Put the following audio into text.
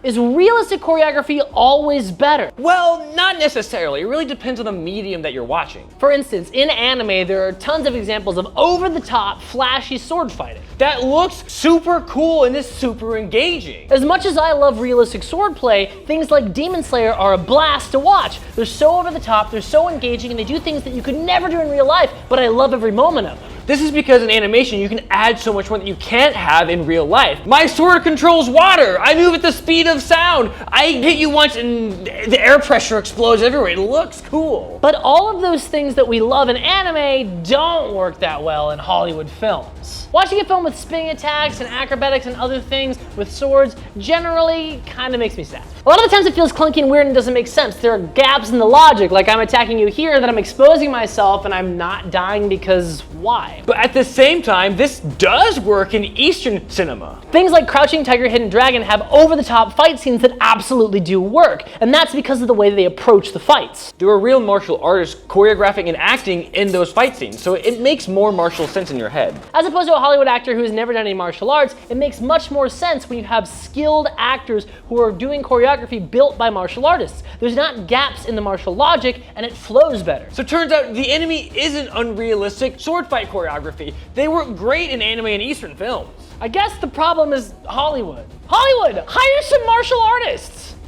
Is realistic choreography always better? Well, not necessarily. It really depends on the medium that you're watching. For instance, in anime, there are tons of examples of over-the-top, flashy sword fighting. That looks super cool and is super engaging. As much as I love realistic swordplay, things like Demon Slayer are a blast to watch. They're so over the top, they're so engaging, and they do things that you could never do in real life, but I love every moment of them. This is because in animation you can add so much more that you can't have in real life. My sword controls water. I move at the speed of sound. I hit you once and the air pressure explodes everywhere. It looks cool. But all of those things that we love in anime don't work that well in Hollywood films. Watching a film with spinning attacks and acrobatics and other things with swords generally kind of makes me sad. A lot of the times it feels clunky and weird and doesn't make sense. There are gaps in the logic, like I'm attacking you here, then I'm exposing myself and I'm not dying because why? But at the same time, this does work in Eastern cinema. Things like Crouching Tiger, Hidden Dragon have over-the-top fight scenes that absolutely do work, and that's because of the way they approach the fights. There are real martial artists choreographing and acting in those fight scenes, so it makes more martial sense in your head. As opposed to a Hollywood actor who has never done any martial arts, it makes much more sense when you have skilled actors who are doing choreography built by martial artists. There's not gaps in the martial logic, and it flows better. So it turns out the enemy isn't unrealistic sword fight choreography. They work great in anime and Eastern films. I guess the problem is Hollywood. Hollywood, hire some martial artists!